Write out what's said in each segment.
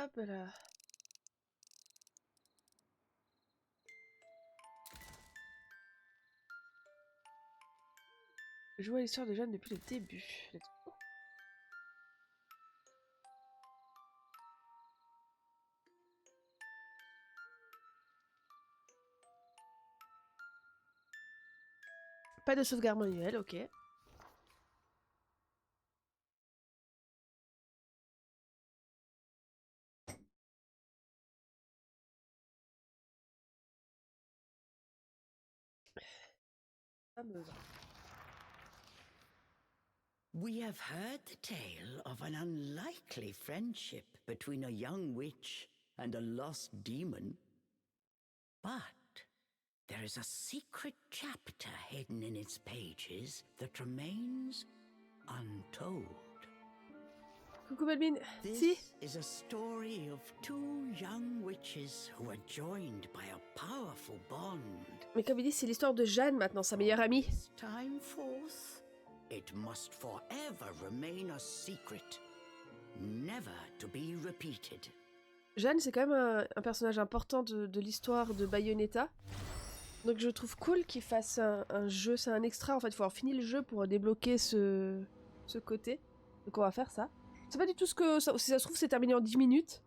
Hop là. Je joue à l'histoire de Jeanne depuis le début. Let's go. Pas de sauvegarde manuelle, ok. Ça me va. We have heard the tale of an unlikely friendship between a young witch and a lost demon. But there is a secret chapter hidden in its pages that remains untold. Coucou Balbine. This Si. is a story of two young witches who are joined by a powerful bond. Mais comme il dit, c'est l'histoire de Jeanne maintenant, sa meilleure amie. This time forth, it must forever remain a secret, never to be repeated. Jeanne, c'est quand même un personnage important de l'histoire de Bayonetta. Donc je trouve cool qu'il fasse un jeu, c'est un extra en fait, il faut avoir fini le jeu pour débloquer ce côté. Donc on va faire ça. C'est pas du tout ce que... si ça se trouve c'est terminé en 10 minutes.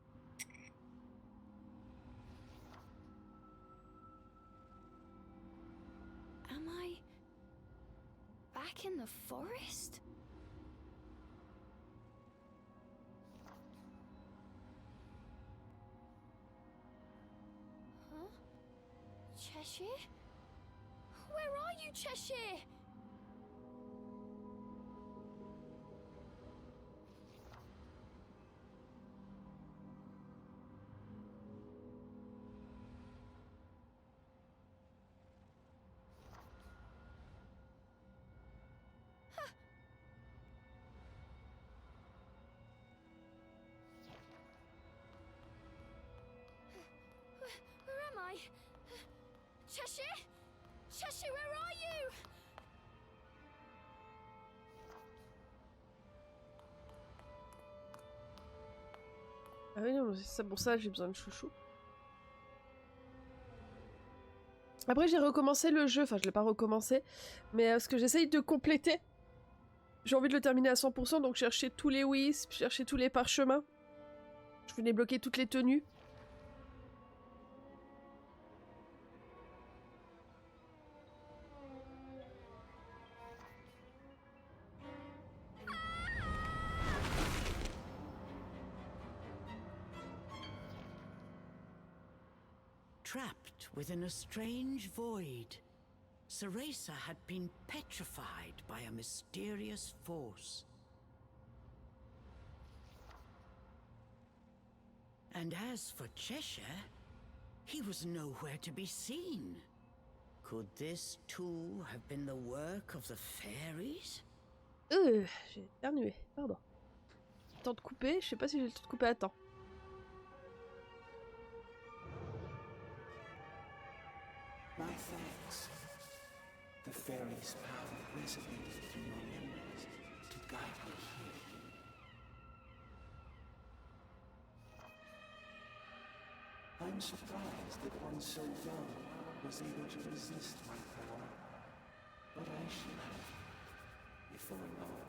Am I back in the forest? Huh? Cheshire? Where are you, Cheshire? Where am I? Cheshire? Cheshire, where are you? Ah oui non, c'est ça, pour ça j'ai besoin de chouchou. Après j'ai recommencé le jeu, enfin je l'ai pas recommencé, mais parce que j'essaye de compléter. J'ai envie de le terminer à 100%, donc chercher tous les wisps, chercher tous les parchemins. Je veux débloquer toutes les tenues. Trapped within a strange void, Cereza had been petrified by a mysterious force. And as for Cheshire, he was nowhere to be seen. Could this too have been the work of the fairies? J'ai éternué, pardon. Temps de couper, je sais pas si j'ai le temps de couper à temps. My thanks. The fairy's power resonated through my memories to guide me here. I'm surprised that one so young was able to resist my power, but I should have, before long.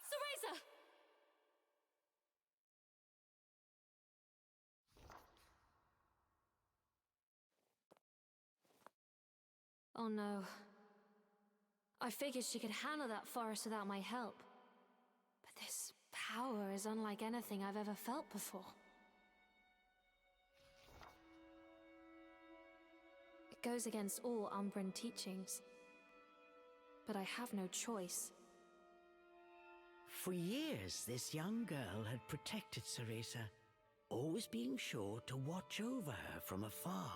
Cereza! Oh no. I figured she could handle that forest without my help. But this power is unlike anything I've ever felt before. It goes against all Umbran teachings. But I have no choice. For years, this young girl had protected Cereza, always being sure to watch over her from afar.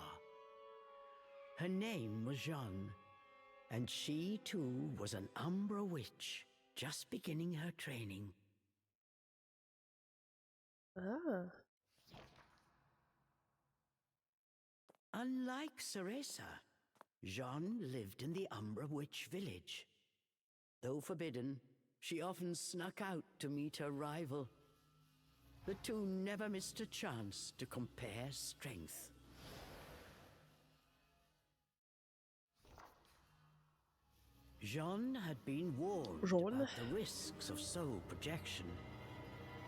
Her name was Jeanne, and she too was an Umbra witch, just beginning her training. Ah. Unlike Cereza, Jeanne lived in the Umbra Witch village. Though forbidden, she often snuck out to meet her rival. The two never missed a chance to compare strength. Jeanne had been warned about the risks of soul projection,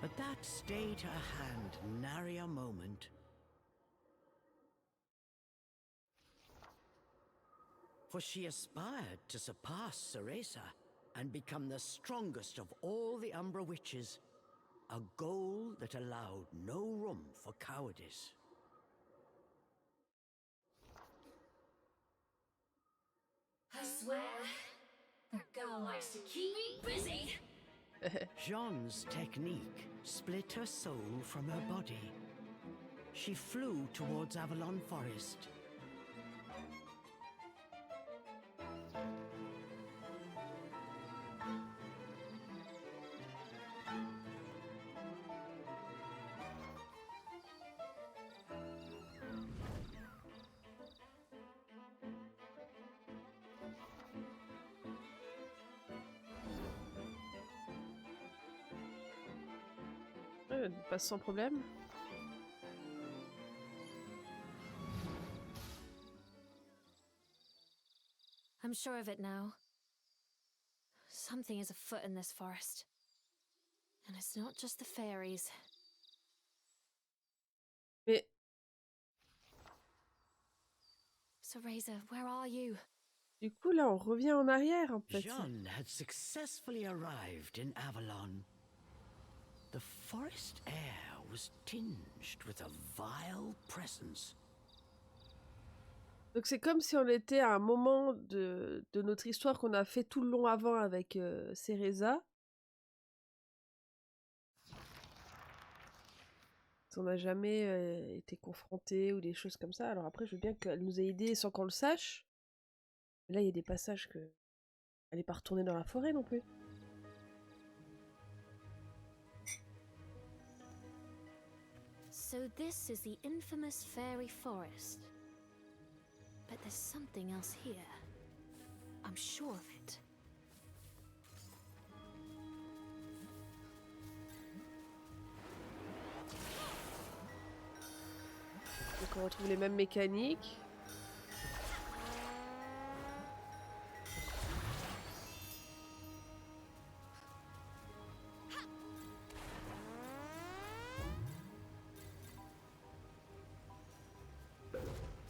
but that stayed her hand nary a moment. For she aspired to surpass Cereza and become the strongest of all the Umbra witches, a goal that allowed no room for cowardice. I swear, that girl likes to keep me busy. Jeanne's technique split her soul from her body. She flew towards Avalon Forest. Elle passe sans problème. I'm sure of it now. Something is afoot in this forest. And it's not just the fairies. Mais Cereza, where are you? du coup, là, on revient en arrière, en fait. Jeanne had successfully arrived in Avalon. The forest air was tinged with a vile presence. Donc c'est comme si on était à un moment de notre histoire qu'on a fait tout le long avant avec Cereza. On n'a jamais été confronté ou des choses comme ça. Alors après, je veux bien qu'elle nous ait aidés sans qu'on le sache. Mais là, il y a des passages que... Elle n'est pas retournée dans la forêt non plus. So this is the infamous fairy forest. But there's something else here. I'm sure of it. Donc on retrouve les mêmes mécaniques.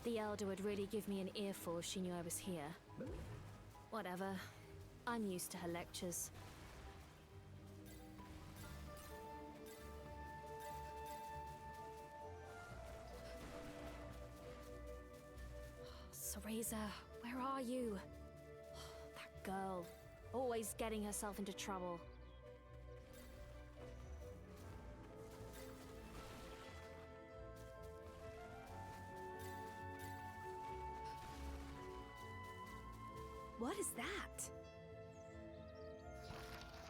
The Elder would really give me an earful if she knew I was here. Whatever. I'm used to her lectures. Cereza, where are you? That girl. Always getting herself into trouble. What is that?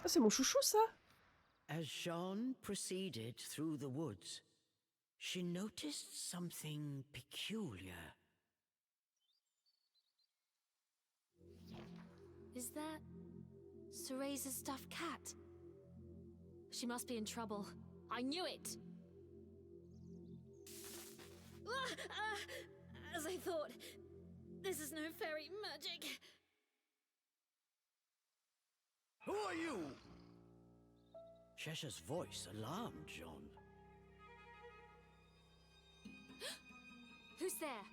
Ah, c'est mon chouchou, ça! As Jeanne proceeded through the woods, she noticed something peculiar. Is that Cereza's stuffed cat? She must be in trouble. I knew it! As I thought, this is no fairy magic. Who are you? Cheshire's voice alarmed Jeanne. Who's there?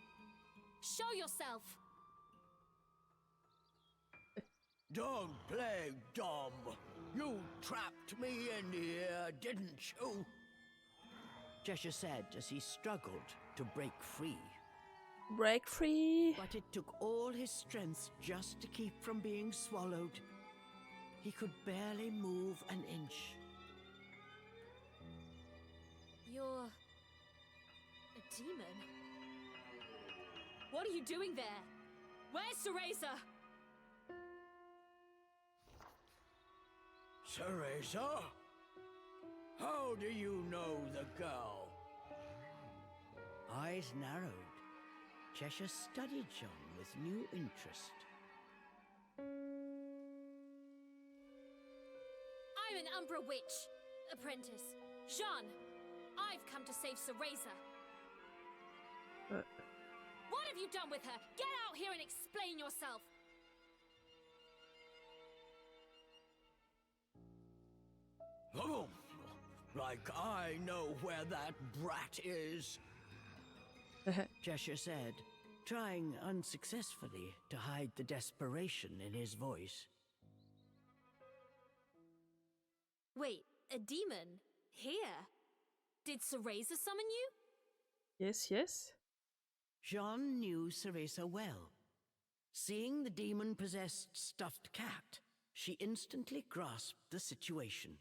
Show yourself! Don't play dumb. You trapped me in here, didn't you? Cheshire said as he struggled to break free. Break free! But it took all his strength just to keep from being swallowed. He could barely move an inch. You're... a demon? What are you doing there? Where's Cereza? Cereza? How do you know the girl? Eyes narrowed. Cheshire studied Jeanne with new interest. I'm an Umbra witch. Apprentice. Jeanne, I've come to save Cereza. What have you done with her? Get out here and explain yourself. Oh, like I know where that brat is, Cheshire said, trying unsuccessfully to hide the desperation in his voice. Wait, a demon? Here? Did Cereza summon you? Yes, yes. Jeanne knew Cereza well. Seeing the demon-possessed stuffed cat, she instantly grasped the situation.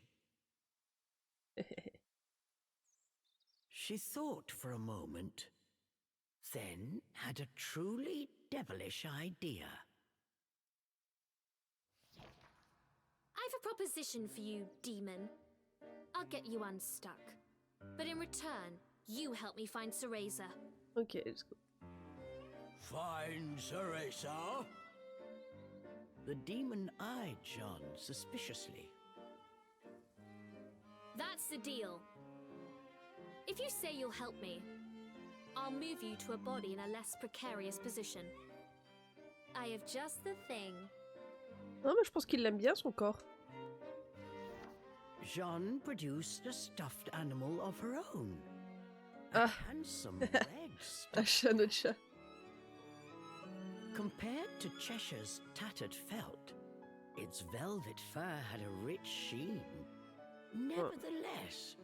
She thought for a moment, then had a truly devilish idea. I've a proposition for you, demon. I'll get you unstuck. But in return, you help me find Cereza. Ok, let's go. Find Cereza? The demon eyed Jeanne suspiciously. That's the deal. If you say you'll help me, I'll move you to a body in a less precarious position. I have just the thing. Non, mais je pense qu'il l'aime bien, son corps. Jeanne produced a stuffed animal of her own. Ah. A handsome red Un chat, notre chat. Compared to Cheshire's tattered felt, its velvet fur had a rich sheen. Nevertheless,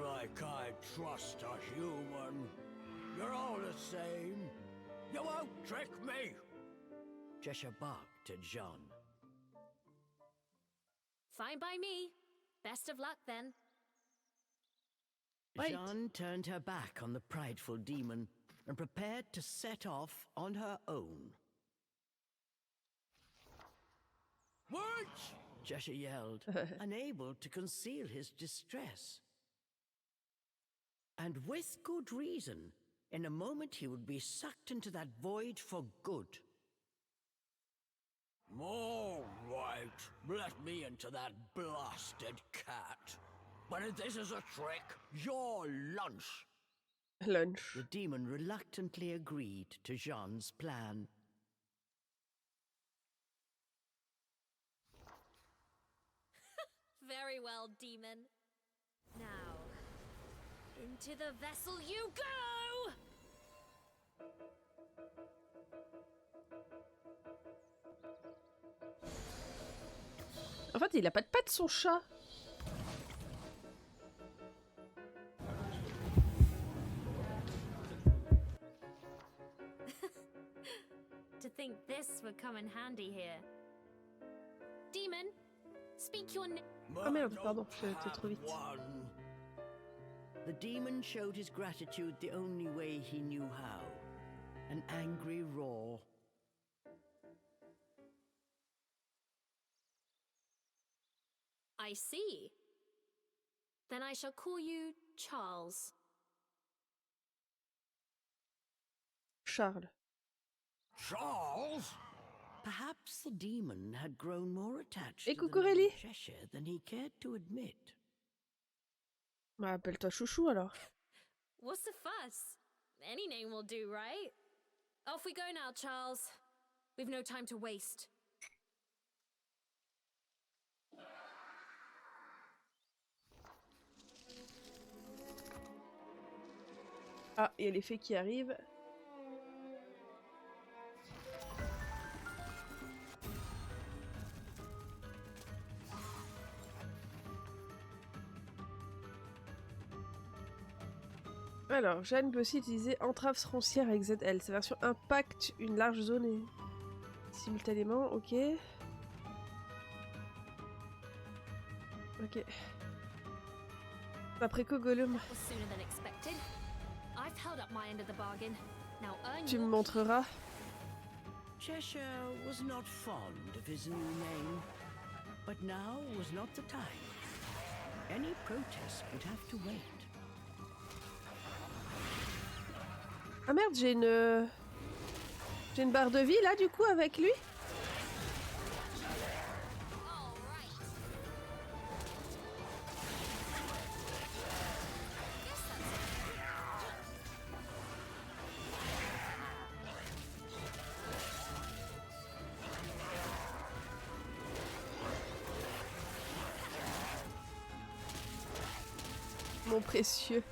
like I trust a human, you're all the same. You won't trick me. Cheshire barked at Jeanne. Fine by me. Best of luck then. Right. Jeanne turned her back on the prideful demon and prepared to set off on her own. Wait! Cheshire yelled, unable to conceal his distress. And with good reason. In a moment he would be sucked into that void for good. All right, let me into that blasted cat. But if this is a trick, your lunch. Lunch. The demon reluctantly agreed to Jeanne's plan. Very well, demon. Now, into the vessel you go! En fait, il a pas de pattes, son chat. To think this would come in handy here. Demon, speak your name. Ah merde, pardon, j'étais trop vite. The demon showed his gratitude the only way he knew how. An angry roar. I see. Then I shall call you Charles. Charles. Charles? Perhaps the demon had grown more attached Et to the Cucurelli. name Cheshire than he cared to admit. Bah, appelle-toi Chouchou alors. What's the fuss? Any name will do, right? Off we go now, Charles. We've no time to waste. Ah, il y a les fées qui arrivent. Alors, Jeanne peut aussi utiliser entrave foncière avec ZL. Sa version impacte une large zone et... simultanément, ok. Ok. Après Cogolum, Sooner than expected. I've held up my end of the bargain. Now earn tu me your montreras. Cheshire was not fond of his new name, but now was not the time. Any protest would have to wait. Ah merde, j'ai une... J'ai une barre de vie là du coup avec lui. Mon précieux.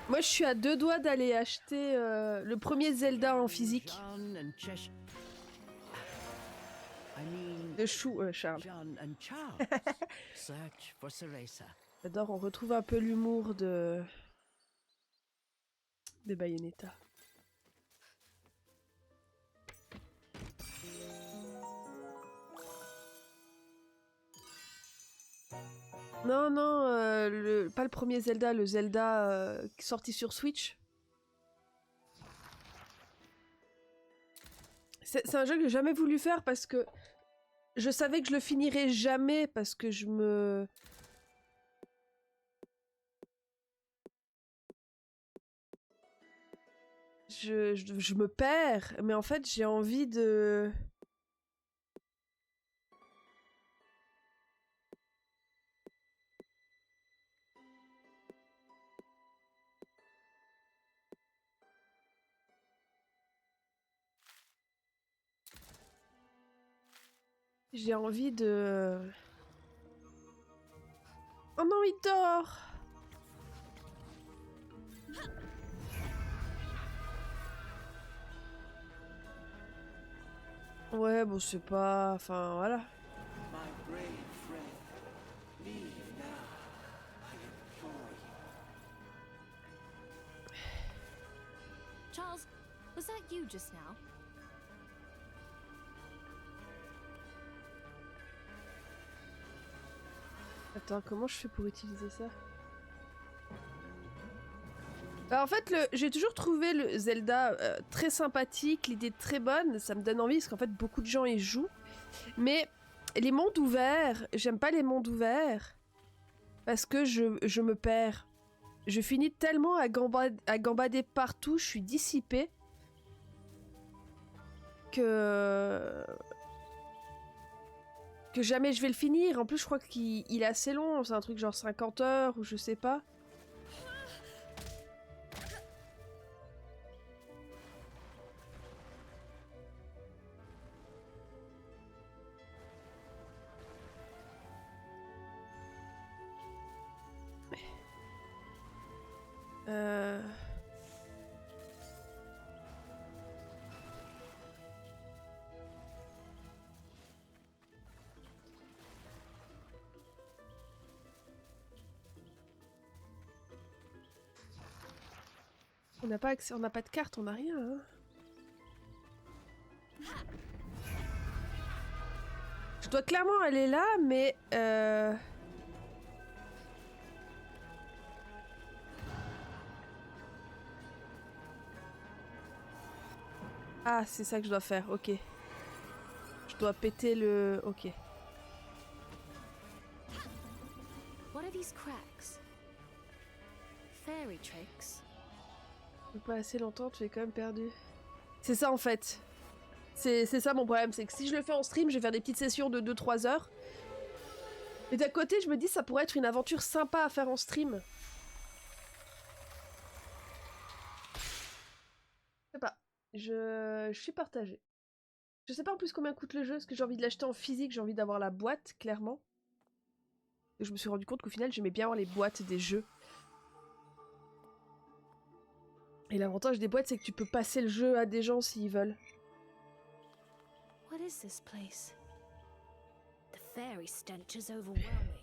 Moi je suis à 2 doigts d'aller acheter le premier Zelda en physique. De chou, Charles. J'adore, on retrouve un peu l'humour de Bayonetta. Non, non, pas le premier Zelda, le Zelda sorti sur Switch. C'est un jeu que j'ai jamais voulu faire parce que je savais que je le finirais jamais parce que je me perds, mais en fait j'ai envie de... J'ai envie de... Oh non, il dort! Ouais, bon, c'est pas... Enfin, voilà. My brave friend, leave now. I implore you. Charles, was that you just now? Attends, comment je fais pour utiliser ça? Alors, en fait, j'ai toujours trouvé le Zelda très sympathique, l'idée très bonne, ça me donne envie parce qu'en fait beaucoup de gens y jouent. Mais les mondes ouverts, j'aime pas les mondes ouverts parce que je me perds. Je finis tellement à gambader partout, je suis dissipée que jamais je vais le finir. En plus, je crois qu'il est assez long, c'est un truc genre 50 heures ou je sais pas. On n'a pas accès, on n'a pas de carte, on n'a rien. Hein. Je dois clairement aller là, mais ah, c'est ça que je dois faire, ok. Je dois péter le... Ok. What are these cracks? Fairy tricks? Pas assez longtemps, tu es quand même perdu. C'est ça en fait. C'est ça mon problème, c'est que si je le fais en stream, je vais faire des petites sessions de 2-3 heures. Et d'un côté, je me dis ça pourrait être une aventure sympa à faire en stream. Je sais pas. Je suis partagée. Je sais pas en plus combien coûte le jeu, parce que j'ai envie de l'acheter en physique, j'ai envie d'avoir la boîte, clairement. Et je me suis rendu compte qu'au final, j'aimais bien avoir les boîtes des jeux. Et l'avantage des boîtes, c'est que tu peux passer le jeu à des gens s'ils veulent. What is this place? The fairy stench is overwhelming.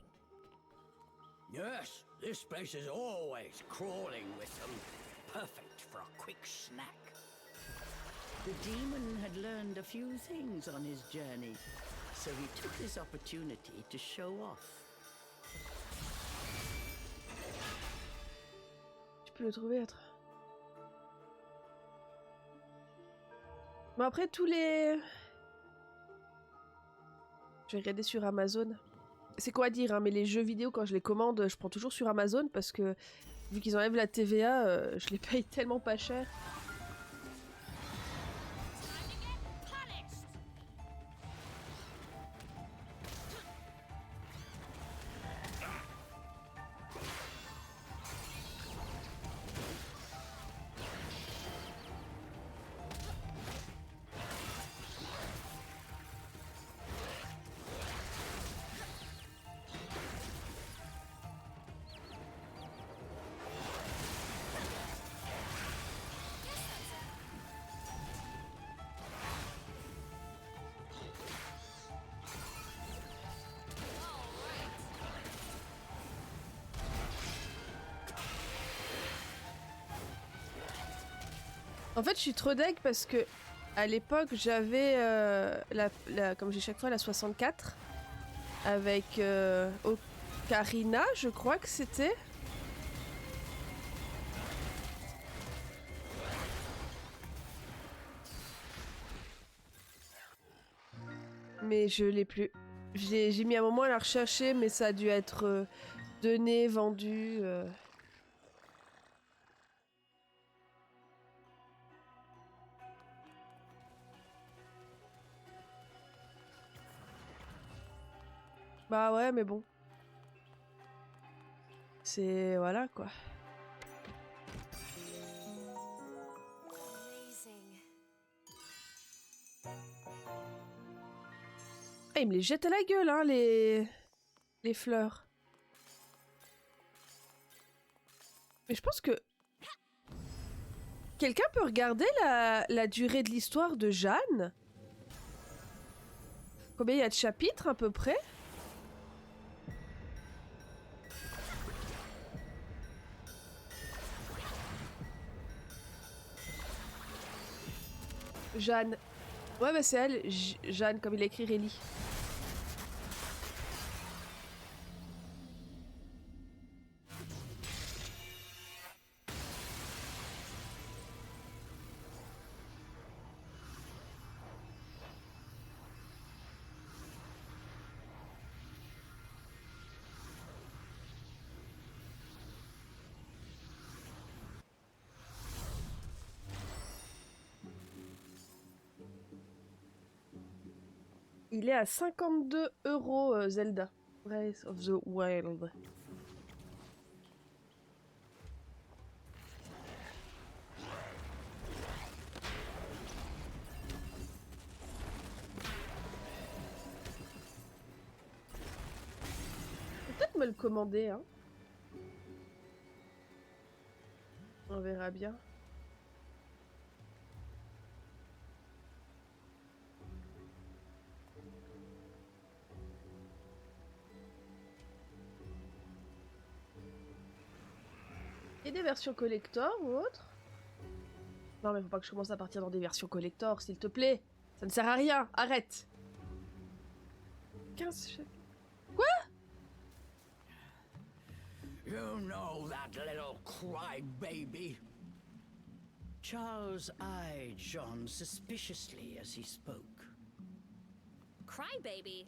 Yes, this place is always crawling with them. Perfect for a quick snack. The demon had learned a few things on his journey, so he took this opportunity to show off. Tu peux le trouver, être. Bon après tous les... Je vais regarder sur Amazon. C'est quoi à dire, hein, mais les jeux vidéo, quand je les commande, je prends toujours sur Amazon parce que Vu qu'ils enlèvent la TVA, je les paye tellement pas cher. En fait, je suis trop deg parce que à l'époque, j'avais comme j'ai chaque fois la 64 avec Ocarina, je crois que c'était. Mais je l'ai plus. J'ai mis un moment à la rechercher, mais ça a dû être donné, vendu. Bah ouais, mais bon. C'est... voilà, quoi. Ah, il me les jette à la gueule, hein, les fleurs. Mais je pense que... Quelqu'un peut regarder la durée de l'histoire de Jeanne? Combien il y a de chapitres, à peu près? Jeanne. Ouais, bah c'est elle. Jeanne, comme il a écrit Rélie. Il est à 52 € Zelda. Breath of the Wild. Peut-être me le commander, hein. On verra bien. Et des versions collector ou autre? Non mais faut pas que je commence à partir dans des versions collector, s'il te plaît. Ça ne sert à rien, arrête. 15 chapitres. Quoi? You know that little crybaby. Charles eyed Jeanne suspiciously as he spoke. Crybaby?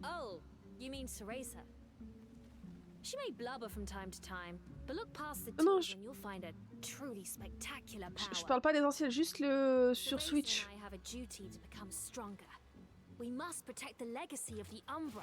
Oh, you mean Cereza. She may blubber from time to time, but look past the tears and you'll find a truly spectacular power. Je parle pas des anciennes, juste le sur Switch. Cereza and I have a duty to become stronger. We must protect the legacy of the Umbra.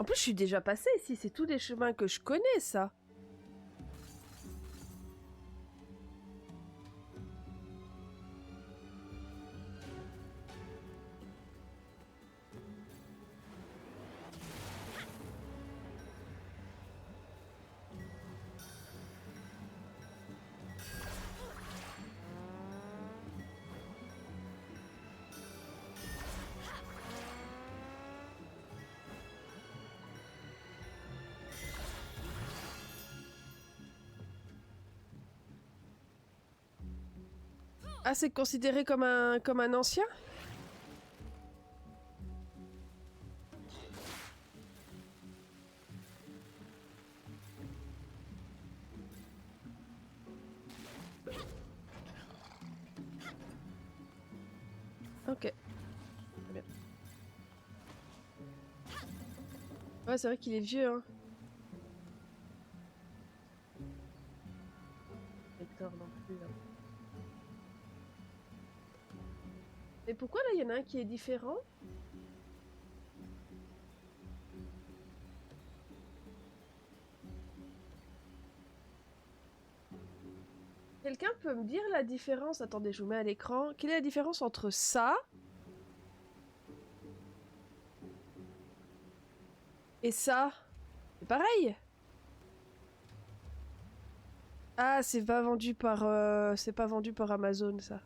En plus, je suis déjà passée ici, c'est tous des chemins que je connais, ça. Ah, c'est considéré comme un ancien? Ok. Très bien. Ouais, c'est vrai qu'il est vieux, hein. Hector non plus, hein. Mais pourquoi là, il y en a un qui est différent? Quelqu'un peut me dire la différence? Attendez, je vous mets à l'écran. Quelle est la différence entre ça et ça? C'est pareil? Ah, c'est pas vendu par Amazon, ça.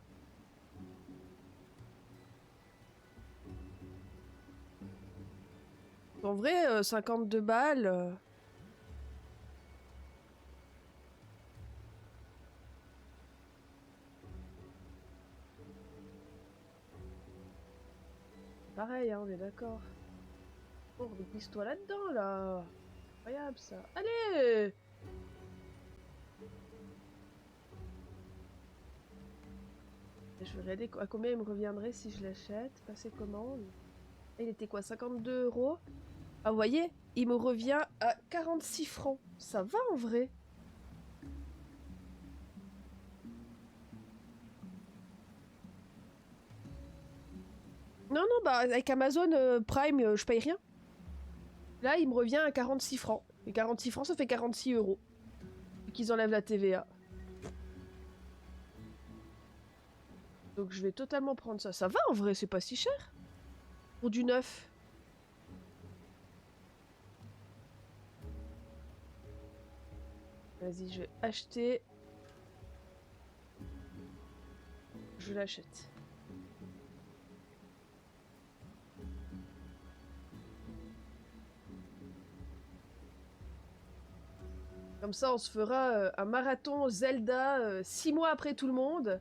En vrai, 52 balles. Pareil, hein, on est d'accord. Oh, mais glisse-toi là-dedans, là. Incroyable, ça. Allez! Je vais regarder à combien il me reviendrait si je l'achète. Passer commande. Il était quoi, 52 €? Ah, vous voyez, il me revient à 46 francs. Ça va en vrai. Non, non, bah avec Amazon Prime, je paye rien. Là, il me revient à 46 francs. Et 46 francs, ça fait 46 €. Vu qu'ils enlèvent la TVA. Donc je vais totalement prendre ça. Ça va en vrai, c'est pas si cher. Pour du neuf. Vas-y, je vais acheter. Je l'achète. Comme ça, on se fera un marathon Zelda 6 mois après tout le monde.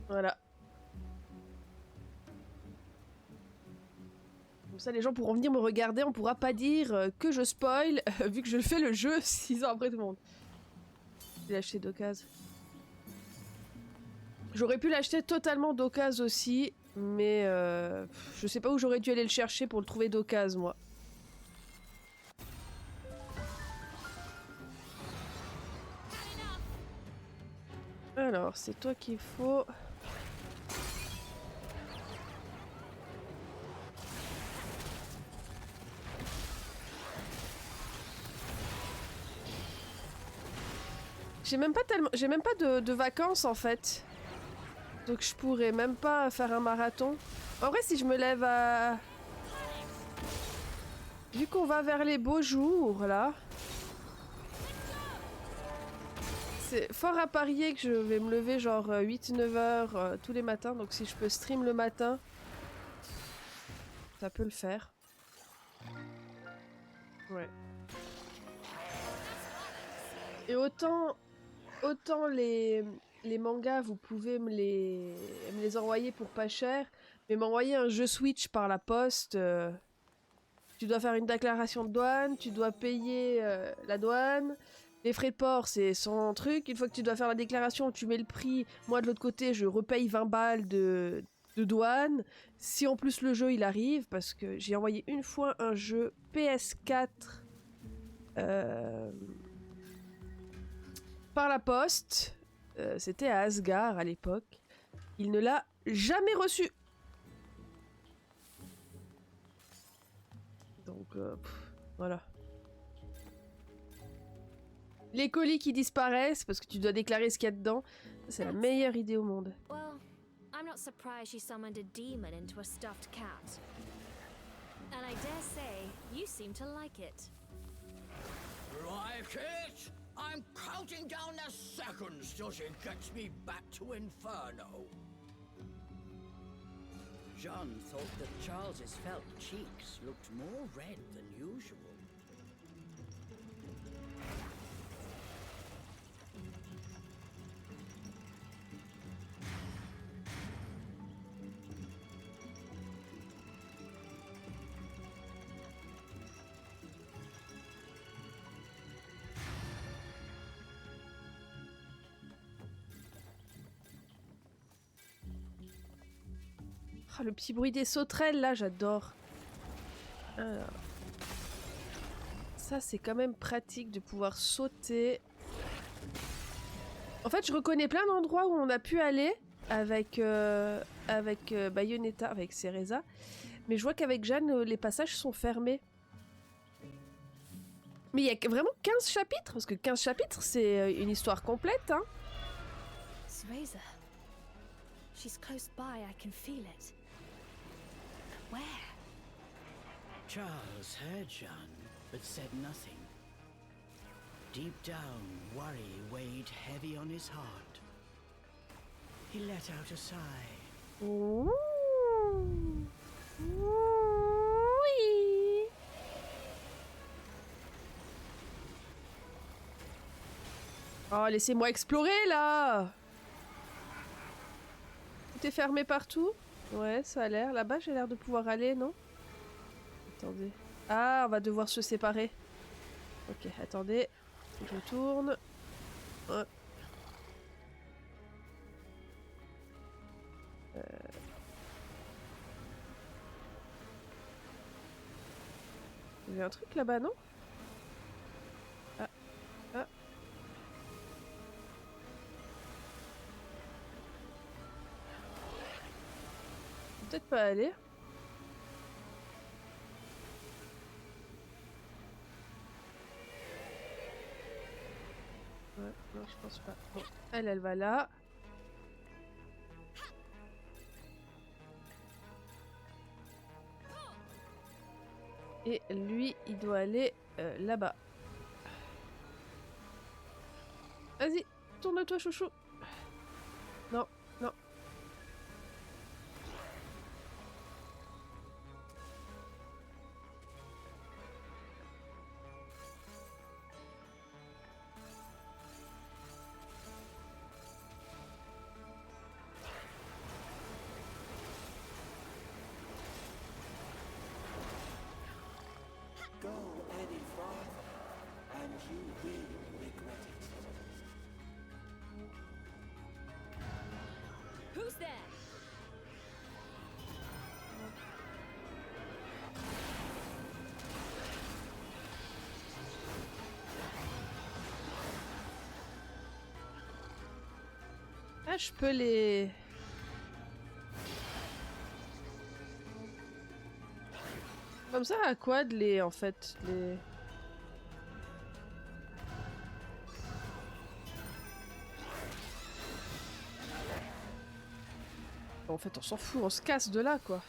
Voilà. Comme ça, les gens pourront venir me regarder, on pourra pas dire que je spoil, vu que je fais le jeu 6 ans après tout le monde. Je l'ai acheté d'occasion. J'aurais pu l'acheter totalement d'occasion aussi, mais je sais pas où j'aurais dû aller le chercher pour le trouver d'occasion, moi. Alors, c'est toi qu'il faut... J'ai même pas de vacances en fait. Donc je pourrais même pas faire un marathon. En vrai, si je me lève à... Vu qu'on va vers les beaux jours, là... C'est fort à parier que je vais me lever genre 8-9 heures tous les matins. Donc si je peux stream le matin, ça peut le faire. Ouais. Et autant les mangas, vous pouvez me les envoyer pour pas cher, mais m'envoyer un jeu Switch par la poste, tu dois faire une déclaration de douane, tu dois payer la douane, les frais de port c'est son truc, une fois que tu dois faire la déclaration, tu mets le prix, moi de l'autre côté je repaye 20 balles de douane, si en plus le jeu il arrive, parce que j'ai envoyé une fois un jeu PS4 par la poste, c'était à Asgard à l'époque. Il ne l'a jamais reçu. Donc, voilà. Les colis qui disparaissent parce que tu dois déclarer ce qu'il y a dedans, c'est la meilleure idée au monde. Well, I'm not surprised she summoned a demon into a stuffed cat. And I dare say, you seem to like it. Like it? I'm counting down the seconds till she gets me back to Inferno. Jeanne thought that Charles's felt cheeks looked more red than usual. Ah, le petit bruit des sauterelles là, j'adore. Alors. Ça c'est quand même pratique de pouvoir sauter. En fait je reconnais plein d'endroits où on a pu aller avec, Bayonetta, avec Cereza. Mais je vois qu'avec Jeanne les passages sont fermés. Mais il y a vraiment 15 chapitres, parce que 15 chapitres c'est une histoire complète hein. Cereza. She's close by, I can feel it. Where? Charles heard Jeanne, but said nothing. Deep down, worry weighed heavy on his heart. He let out a sigh. Ouh. Oui. Oh, laissez-moi explorer là. Tout est fermé partout. Ouais, ça a l'air. Là-bas, j'ai l'air de pouvoir aller, non? Attendez. Ah, on va devoir se séparer. Ok, attendez. Je tourne. Ouais. Il y a un truc là-bas, non? Ah. Ah. Peut-être pas aller. Ouais, non, je pense pas. Bon, elle va là. Et lui, il doit aller là-bas. Vas-y, tourne-toi, chouchou. Non, non. Go any farther, and you will regret it. Who's there? Ah, je peux les... Comme ça, à quoi de les... En fait, les... En fait, on s'en fout, on se casse de là, quoi.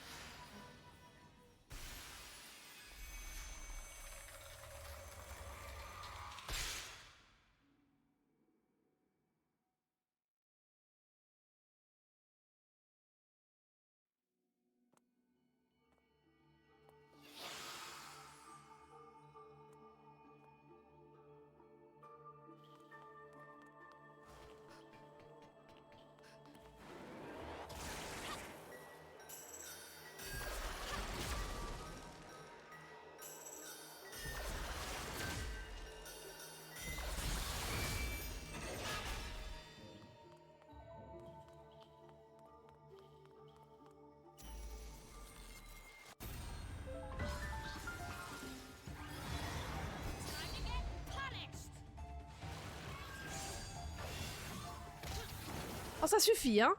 Oh, ça suffit, hein.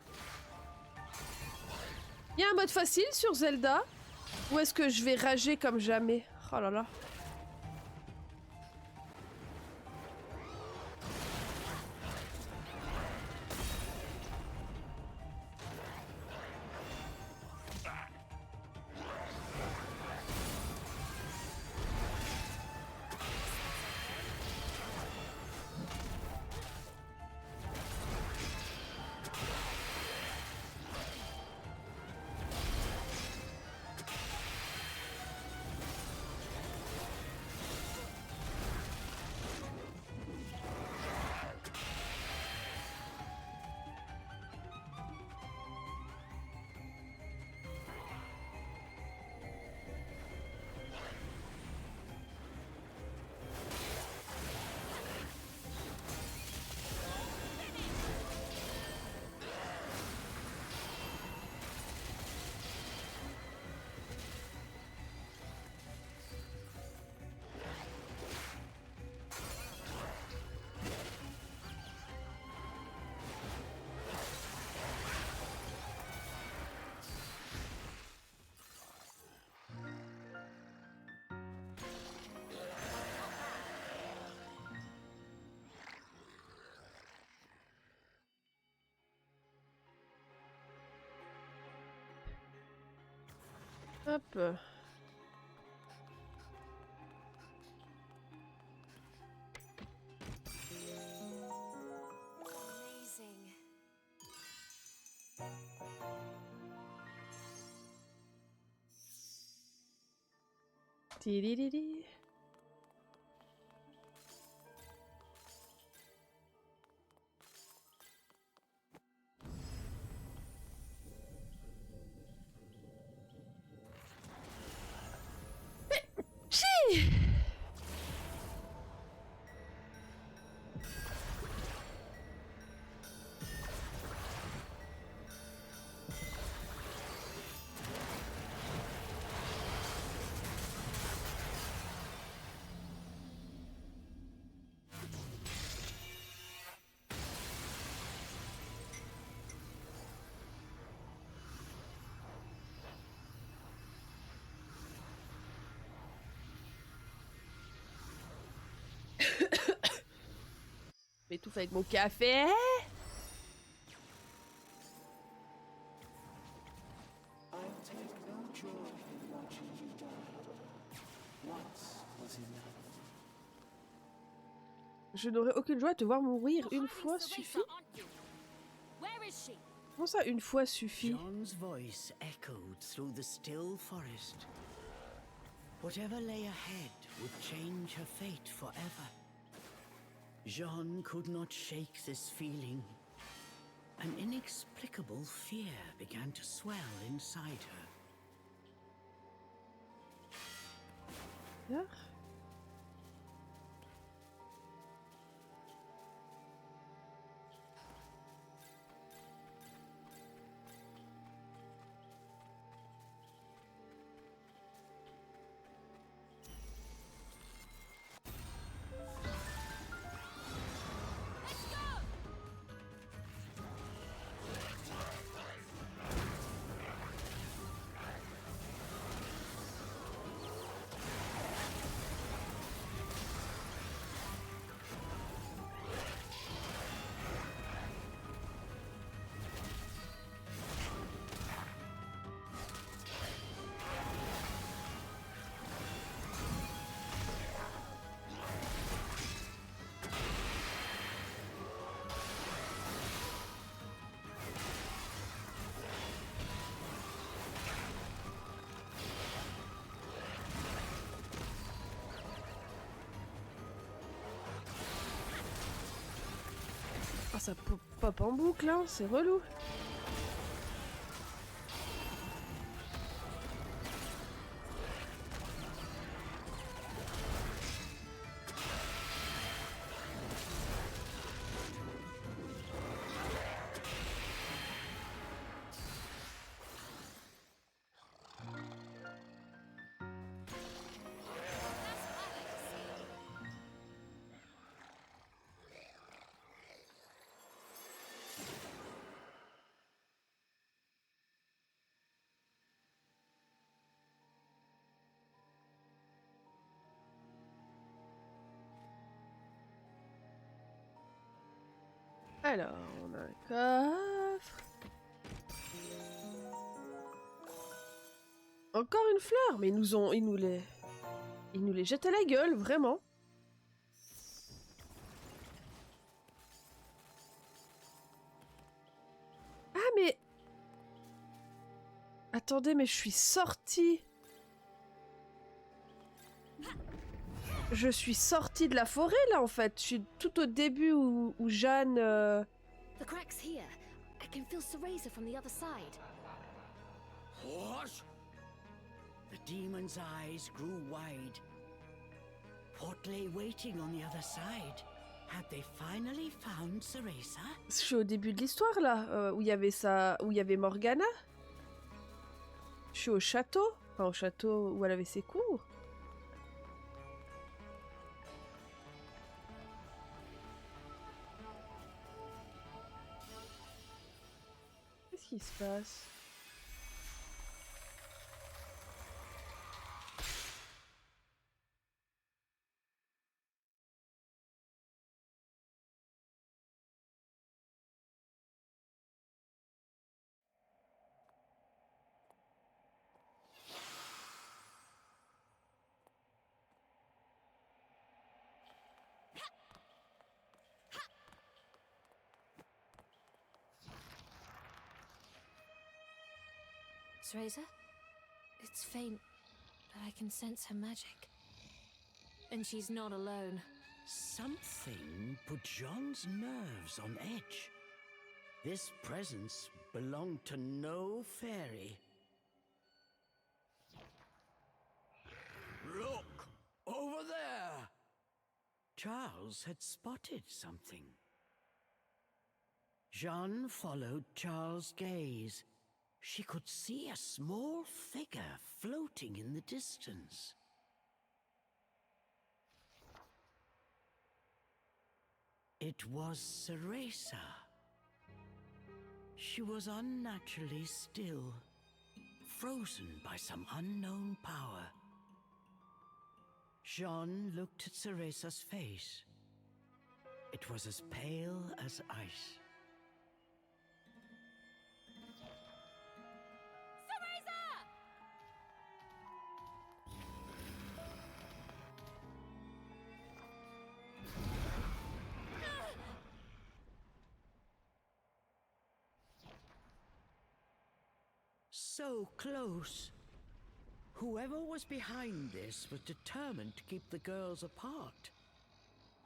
Il y a un mode facile sur Zelda? Ou est-ce que je vais rager comme jamais? Oh là là. Hop. Amazing. Tidididi. M'étouffe avec mon café. I take no joy in watching you die. Once was enough. Je n'aurais aucune joie à te voir mourir. Une fois suffit? Where is she? Comment ça, une fois suffit? Jeanne's voice echoed through the still forest. Whatever lay ahead would change her fate forever. Jeanne could not shake this feeling. An inexplicable fear began to swell inside her. Là. Ah, ça pop en boucle, hein, c'est relou. Alors, on a un coffre. Encore une fleur, mais ils nous les jettent à la gueule, vraiment. Ah mais, attendez, mais je suis sortie. Je suis sortie de la forêt là en fait. Je suis tout au début où Jeanne. The crack's here. I can feel Cereza from the other side. What? The demon's eyes grew wide. What lay waiting on the other side? Had they finally found Cereza? Je suis au début de l'histoire là, où il y avait où il y avait Morgana. Je suis au château, enfin au château où elle avait ses cours. Qu'est-ce qui se passe? Cereza? It's faint, but I can sense her magic. And she's not alone. Something put Jeanne's nerves on edge. This presence belonged to no fairy. Look! Over there! Charles had spotted something. Jeanne followed Charles' gaze. She could see a small figure floating in the distance. It was Cereza. She was unnaturally still, frozen by some unknown power. Jeanne looked at Cereza's face. It was as pale as ice. So close. Whoever was behind this was determined to keep the girls apart.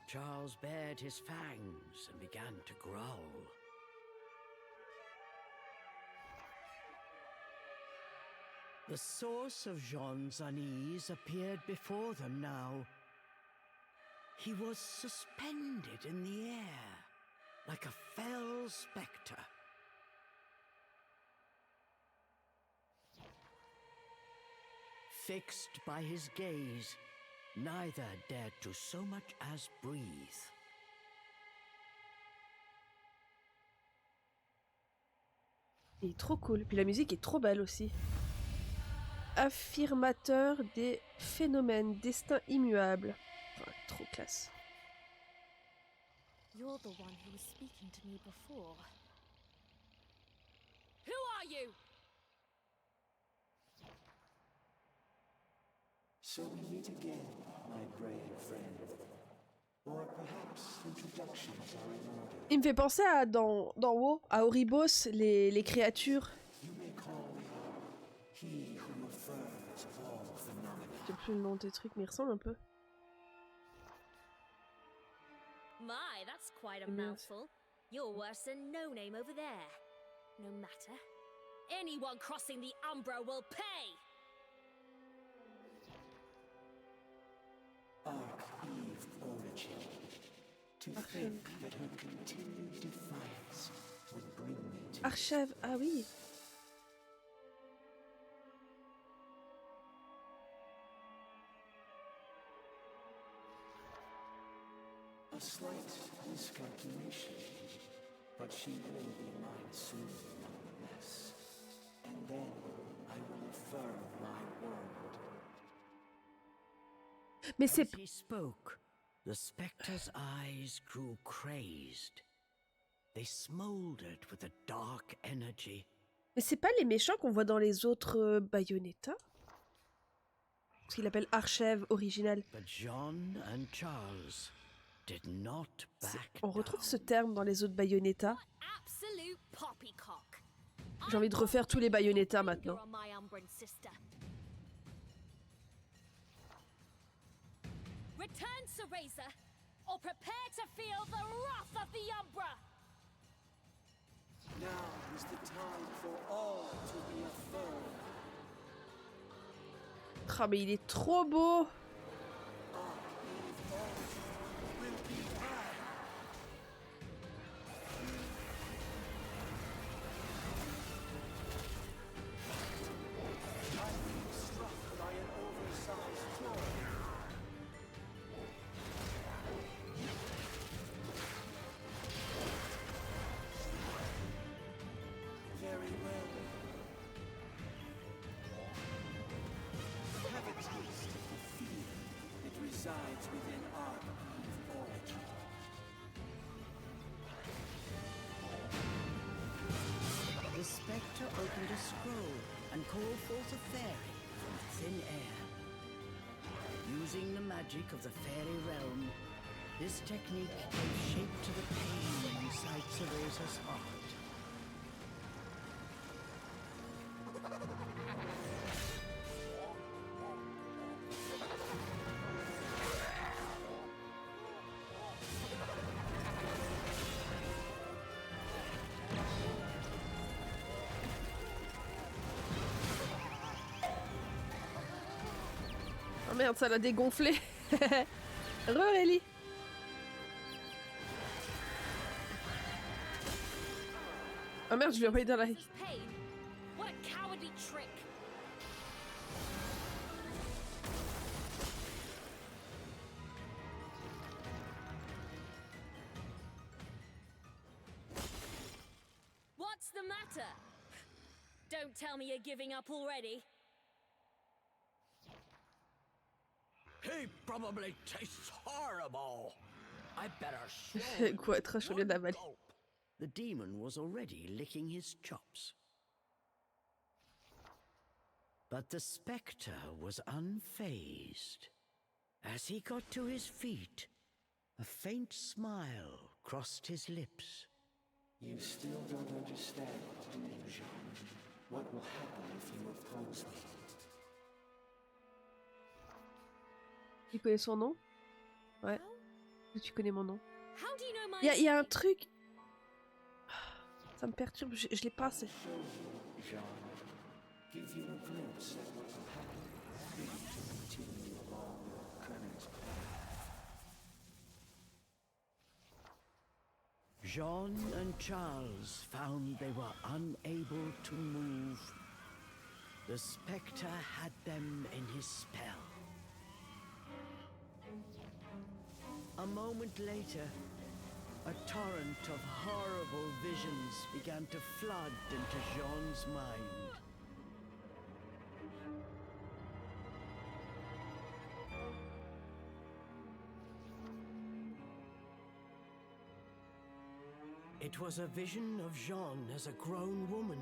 Charles bared his fangs and began to growl. The source of Jeanne's unease appeared before them now. He was suspended in the air, like a fell spectre. Fixed by his gaze, neither dared to so much as breathe. Il est trop cool. Puis la musique est trop belle aussi. Affirmateur des phénomènes, destin immuable. Enfin, trop classe. You're the one who was speaking to me before. Who are you? So we meet again, my brave friend. Or perhaps introductions are in order. Il me fait penser à dans WoW, à Oribos, les créatures. You may call me he who affirms all phenomena. Je sais plus le nom des trucs, mais il ressemble un peu. My, that's quite a Yes. mouthful. You're worse than no name over there. No matter. Anyone crossing the Umbra will pay! Arch-Eve origin. To think that her continued defiance would bring me to Archève, ah oui. a slight miscalculation, but she will be mine soon nonetheless. And then I will affirm my word. Mais c'est As he spoke, the spectre's eyes grew crazed. They smoldered with a dark energy. mais c'est pas les méchants qu'on voit dans les autres Bayonetta? Parce qu'il appelle Archève original. But Jeanne and Charles did not back On retrouve ce down. terme dans les autres Bayonetta. Absolute poppycock. J'ai envie de refaire tous les Bayonetta maintenant. You're my Umbran sister. Return, Cereza, or prepare to feel the wrath of the Umbra! Now is the time for all to be affirmed. Ah mais il est trop beau! Very well. Have a taste of the fear that resides within Arch-Eve origin. The spectre opened a scroll and called forth a fairy from thin air. Using the magic of the fairy realm, this technique gave shape to the pain inside Cereza's heart. merde, ça l'a dégonflé. Re-Ellie. Ah merde, je lui ai envoyé dans la... What a cowardly trick. What's the matter? Don't tell me you're giving up already. He probably tastes horrible. I better swallow Quoi, être chaud de d'avaler. gulp. The demon was already licking his chops. But the spectre was unfazed. As he got to his feet, a faint smile crossed his lips. You still don't understand, do you, Jeanne? What will happen if you oppose me? Tu connais son nom? Ouais. Tu connais mon nom. How do you know my Il y a un truc... Ça me perturbe, je l'ai pas assez. Show you, Jeanne. Give you a glimpse at what will happen if you continue along your current path. Jeanne and Charles found they were unable to move. The spectre had them in his spell. A moment later, a torrent of horrible visions began to flood into Jeanne's mind. It was a vision of Jeanne as a grown woman,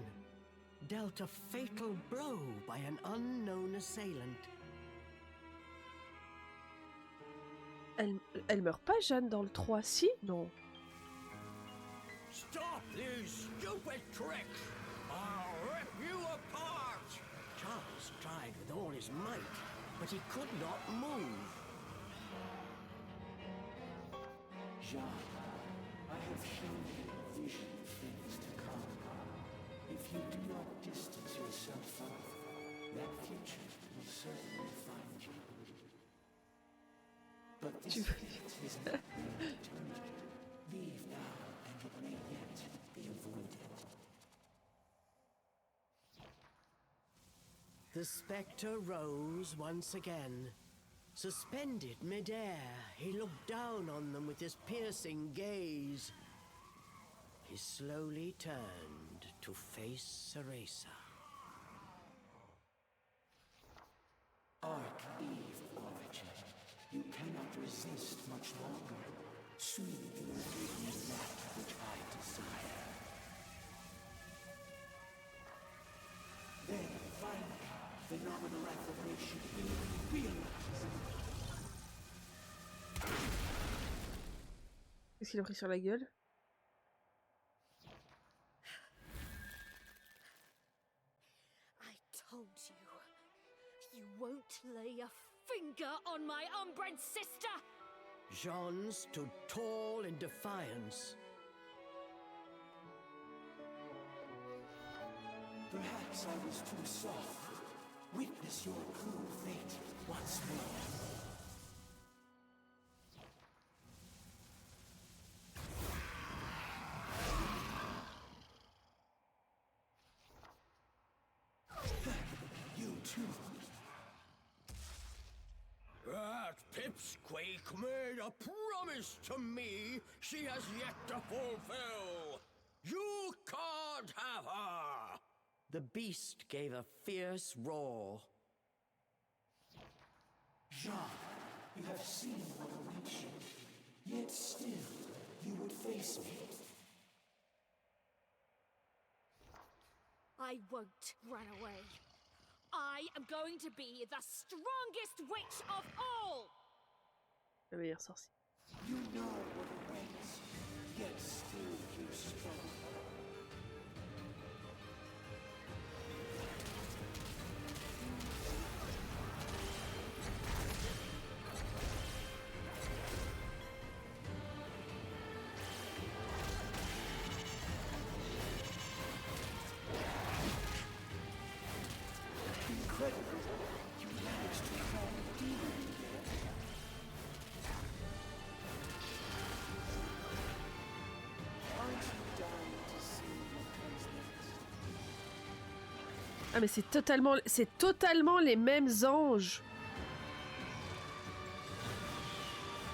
dealt a fatal blow by an unknown assailant. Elle meurt pas, Jeanne, dans le 3, si? Non. Stop these stupid tricks! I'll rip you apart! Charles tried with all his might, but he could not move. Jeanne, I have shown you a vision of things to come. If you do not distance yourself from that future will certainly find you. But this fate is not determined. Leave now, and it may yet be avoided. The spectre rose once again. Suspended mid-air, he looked down on them with his piercing gaze. He slowly turned to face Cereza. Arch-Eve origin, you cannot resist much longer. Soon you will give me that which I desire. Then, finally, phenomenal affirmation will be realized. Qu'est-ce qu'il a pris sur la gueule? I told you, you won't lay a finger on my unbred sister! Jeanne stood tall in defiance. Perhaps I was too soft. Witness your cruel fate once more. You too. That pipsqueak made a promise to me she has yet to fulfill. You can't have her! The beast gave a fierce roar. Jeanne, you have seen what awaits you, yet still you would face me. I won't run away. I am going to be the strongest witch of all! La meilleure sorcière. You know what awaits, yet still you struggle. Incredible! You managed to calm the demon. Ah mais c'est totalement les mêmes anges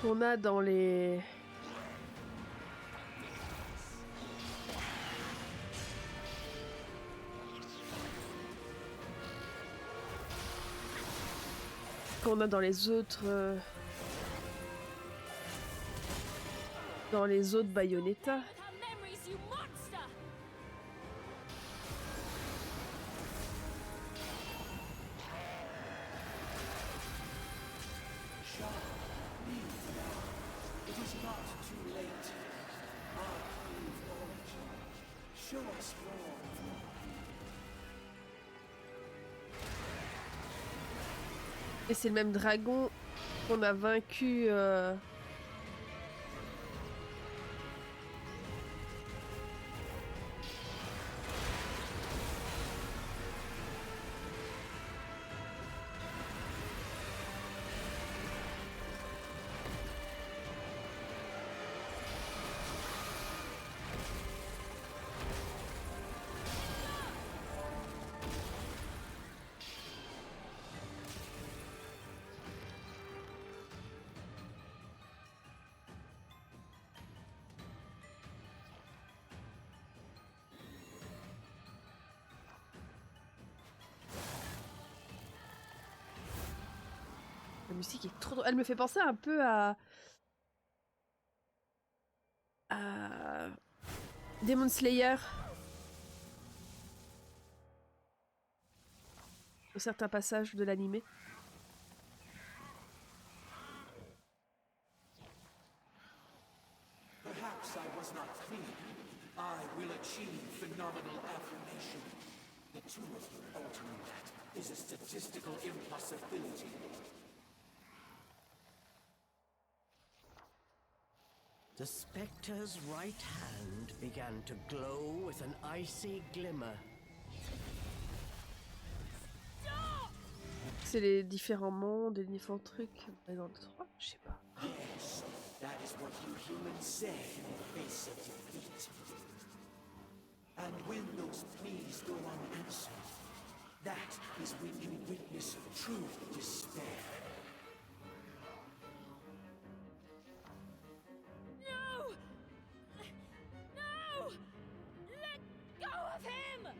qu'on a dans les... qu'on a dans les autres... dans les autres Bayonetta. Et c'est le même dragon qu'on a vaincu... La musique est trop drôle. Elle me fait penser un peu à Demon Slayer. Dans certains passages de l'animé. Perhaps I was not clear. I will achieve phenomenal affirmation. The two of you altering that is a statistical impossibility. The spectre's right hand began to glow with an icy glimmer. C'est les différents mondes et les différents trucs. On est dans le 3, je sais pas. Yes, that is what you humans say in the face of defeat. And when those pleas go unanswered, that is when you witness true despair. No! No! Let go of him!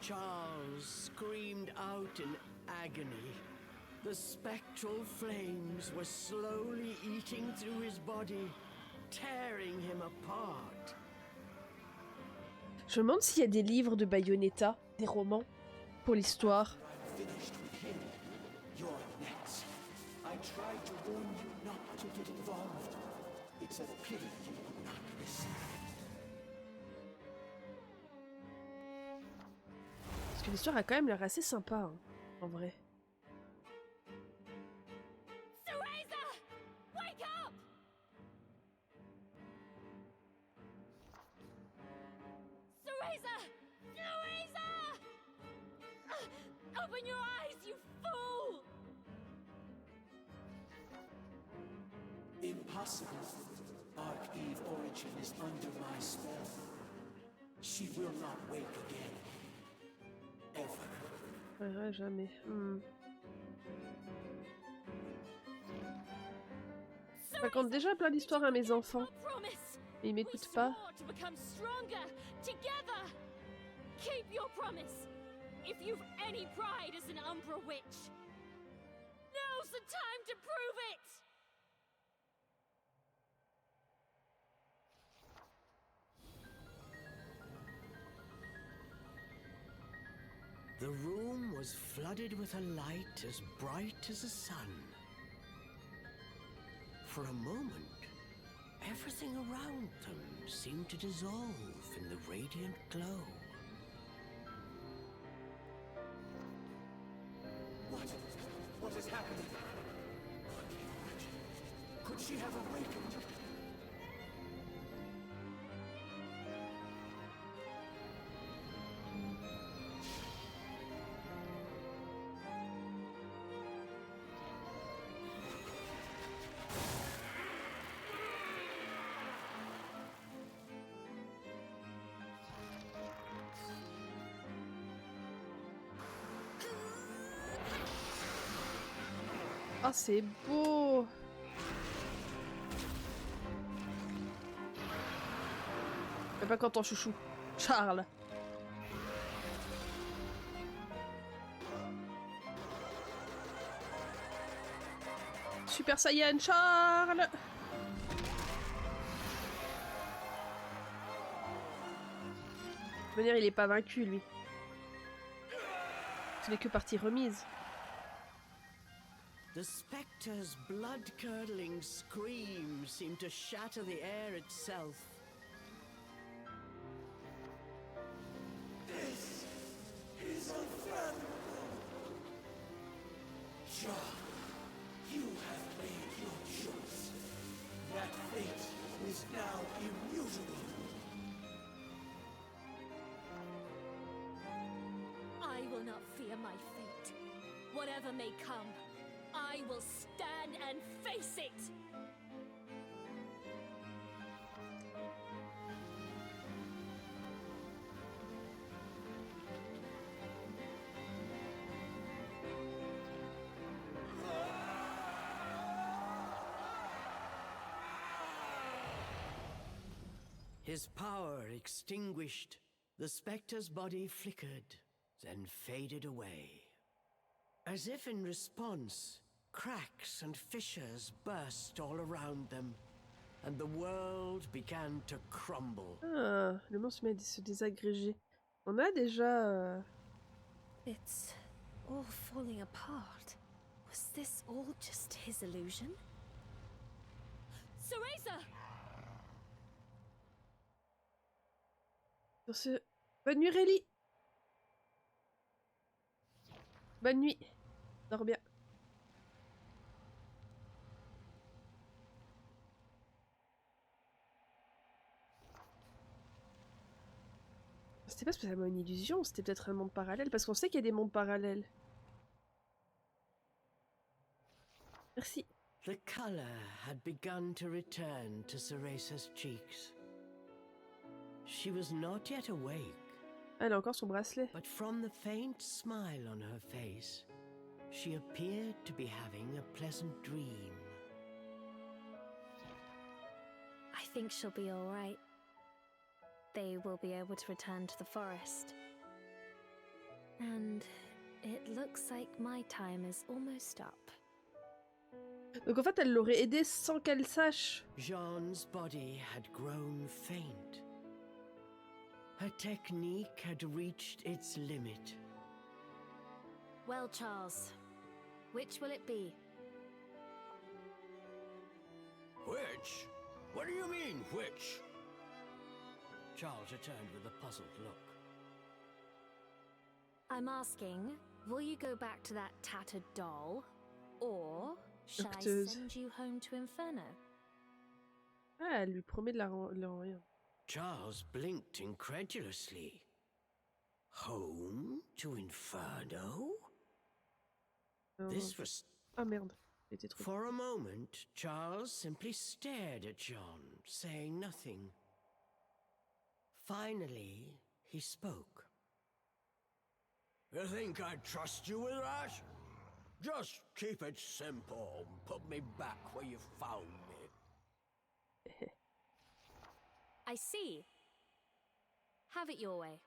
Charles screamed out in agony. The spectral flames were slowly eating through his body, tearing him apart. Je me demande s'il y a des livres de Bayonetta, des romans, pour l'histoire. Finished with him. You're next. I tried to warn you not to get involved. It's a pity you would not listen. Parce que l'histoire a quand même l'air assez sympa, hein, en vrai. Cereza! Wake up! Cereza! Cereza! Open your eyes, you fool! Impossible. Arch-Eve Origin is under my spell. She will not wake again. Ever. Ouais, jamais. Je raconte déjà plein d'histoires à mes enfants. Et ils m'écoutent pas. Keep your promise. If you've any pride as an Umbra witch, now's the time to prove it. The room was flooded with a light as bright as the sun. For a moment, everything around them seemed to dissolve in the radiant glow. What is happening? Could she have awakened? Oh, c'est beau. Mais pas quand ton chouchou. Charles. Super Saiyan Charles. De toute manière, il est pas vaincu, lui. Ce n'est que partie remise. The spectre's blood-curdling scream seemed to shatter the air itself. This is unfathomable. Jeanne, you have made your choice. That fate is now immutable. I will not fear my fate. Whatever may come, I will stand and face it! His power extinguished, the spectre's body flickered, then faded away. As if in response, cracks and fissures burst all around them, and the world began to crumble. Ah, le monde se met à se désagréger. On a déjà... It's all falling apart. Was this all just his illusion? Cereza! Sur ce... Bonne nuit, Rélie. Bonne nuit. Dors bien. C'était pas spécialement une illusion, c'était peut-être un monde parallèle, parce qu'on sait qu'il y a des mondes parallèles. Merci. The color had begun to return to Cereza's cheeks. She was not yet awake. Ah, elle a encore son bracelet. But from the faint smile on her face, she appeared to be having a pleasant dream. I think she'll be all right. They will be able to return to the forest. And it looks like my time is almost up. Donc en fait, elle l'aurait aidé sans qu'elle sache. Jeanne's body had grown faint. Her technique had reached its limit. Well, Charles, which will it be? Which? What do you mean, which? Charles returned with a puzzled look. I'm asking, will you go back to that tattered doll, or shall I Docteuse. send you home to Inferno? Ah, elle lui promet de la renvoyer. Charles blinked incredulously. Home to Inferno? This was... Ah merde, j'étais trop... For a moment, Charles simply stared at Jeanne, saying nothing. Finally, he spoke. You think I'd trust you with that? Just keep it simple and put me back where you found me. I see. Have it your way.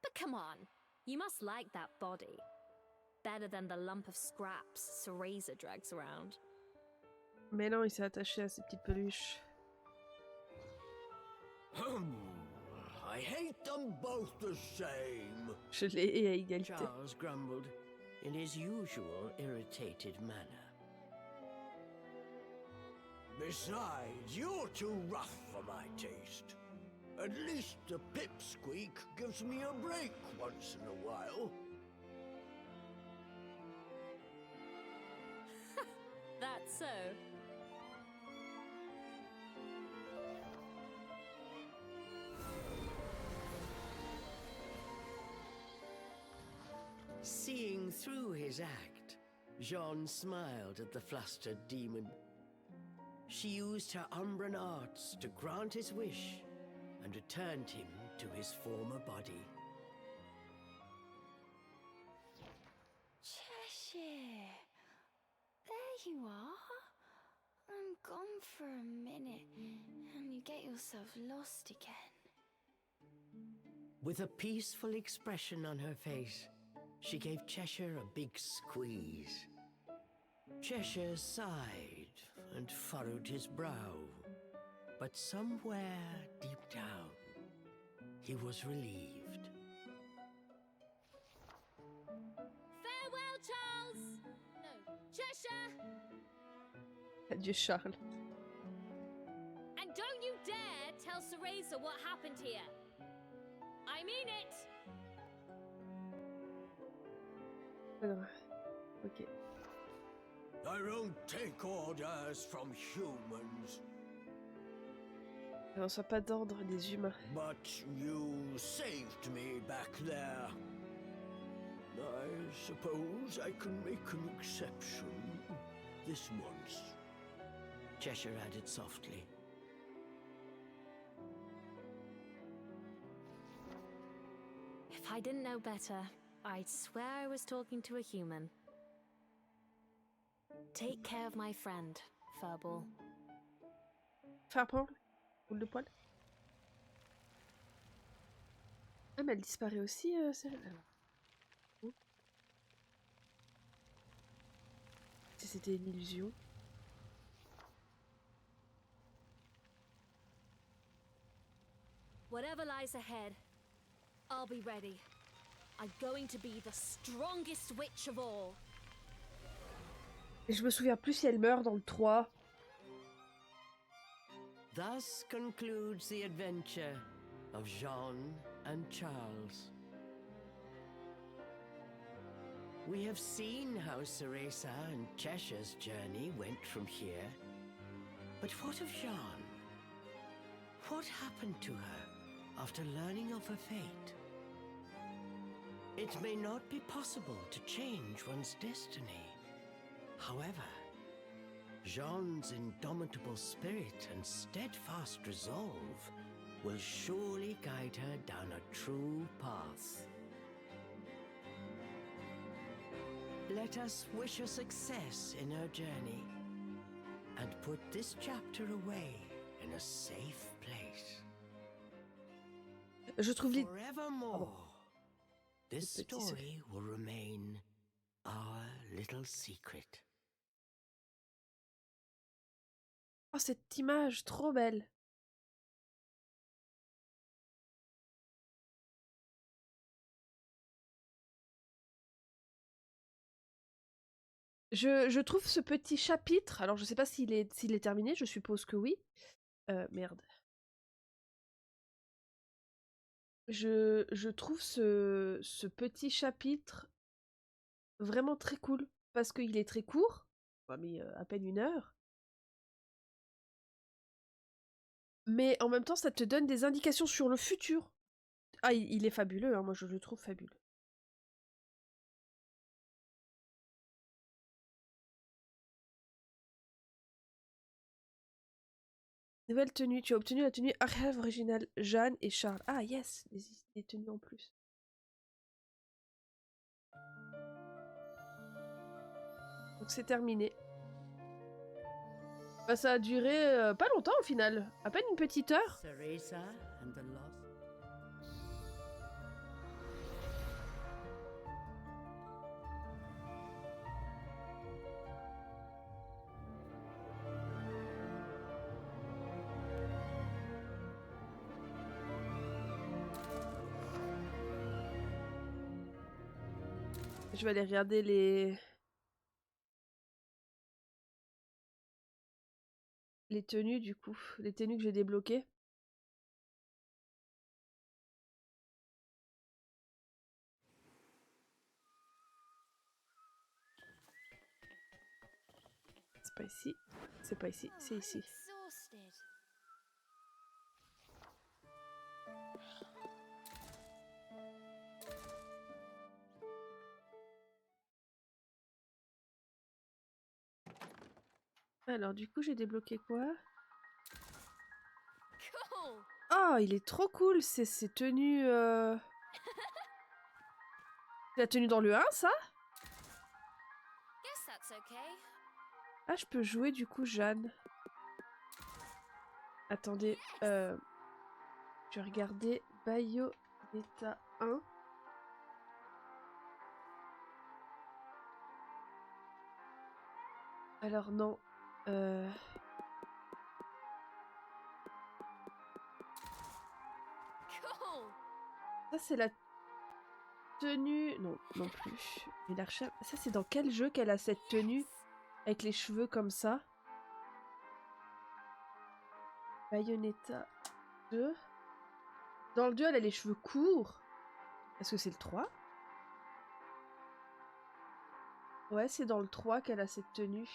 But come on, you must like that body. Better than the lump of scraps Cereza drags around. Mais non, il s'est attaché à ses petites peluches. I hate them both the same. Je l'ai et à égalité. Charles grumbled in his usual irritated manner. Besides, you're too rough for my taste. At least the pipsqueak gives me a break once in a while. That's so. Seeing through his act, Jeanne smiled at the flustered demon. She used her Umbran arts to grant his wish and returned him to his former body. Cheshire. you are. I'm gone for a minute, and you get yourself lost again. With a peaceful expression on her face, she gave Cheshire a big squeeze. Cheshire sighed and furrowed his brow, but somewhere deep down, he was relieved. Farewell, Charles! No, Cheshire! Adieu, Charles. And don't you dare tell Cereza what happened here. I mean it! Alors, ok. I don't take orders from humans. On soit pas d'ordre des humains. But you saved me back there. I suppose I can make an exception this once. Cheshire added softly. If I didn't know better, I'd swear I was talking to a human. Take care of my friend, Furball. Faire prendre boule de poil. Ah, mais elle disparaît aussi, Cereza. Oh. Si c'était une illusion. Whatever lies ahead, I'll be ready. I'm going to be the strongest witch of all. Et je me souviens plus si elle meurt dans le 3. Thus concludes the adventure of Jeanne and Charles. We have seen how Cereza and Cheshire's journey went from here. But what of Jeanne? What happened to her after learning of her fate? It may not be possible to change one's destiny. However, Jeanne's indomitable spirit and steadfast resolve will surely guide her down a true path. Let us wish her success in her journey and put this chapter away in a safe place. Je trouve les... Forevermore, this Le petit story will remain our little secret. Oh, cette image, trop belle. Je trouve ce petit chapitre, alors je sais pas s'il est terminé, je suppose que oui. Merde. Je trouve ce petit chapitre vraiment très cool, parce qu'il est très court, enfin, mais à peine 1 heure. Mais en même temps, ça te donne des indications sur le futur. Ah, il est fabuleux, hein, moi je le trouve fabuleux. Nouvelle tenue. Tu as obtenu la tenue archive originale Jeanne et Charles. Ah yes, des tenues en plus. Donc c'est terminé. Bah, ça a duré pas longtemps au final. À peine une petite heure. Cereza and the lost. Je vais aller regarder les tenues du coup. Les tenues que j'ai débloquées. C'est pas ici. C'est pas ici. C'est ici. Exhausted. Alors du coup j'ai débloqué quoi? Cool. Oh, il est trop cool, c'est ces tenues... La tenue dans le 1, ça? Guess that's okay. Ah, je peux jouer du coup Jeanne. Attendez, je vais regarder Bayonetta 1. Alors non. Ça c'est la tenue... Non, non plus. Et la recherche... Ça c'est dans quel jeu qu'elle a cette tenue avec les cheveux comme ça? Bayonetta 2. Dans le 2, elle a les cheveux courts. Est-ce que c'est le 3? Ouais, c'est dans le 3 qu'elle a cette tenue.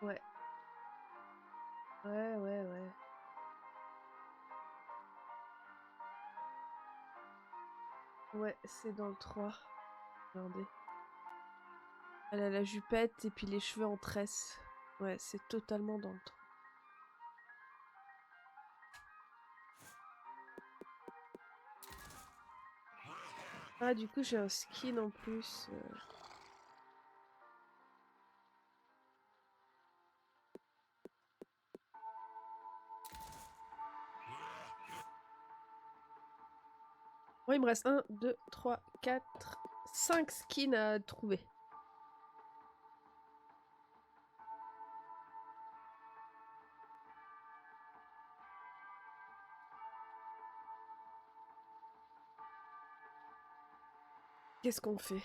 Ouais. Ouais. Ouais, c'est dans le 3. Regardez. Elle a la jupette et puis les cheveux en tresse. Ouais, c'est totalement dans le 3. Ah, du coup, j'ai un skin en plus. Ouais, il me reste 1, 2, 3, 4, 5 skins à trouver. Qu'est-ce qu'on fait?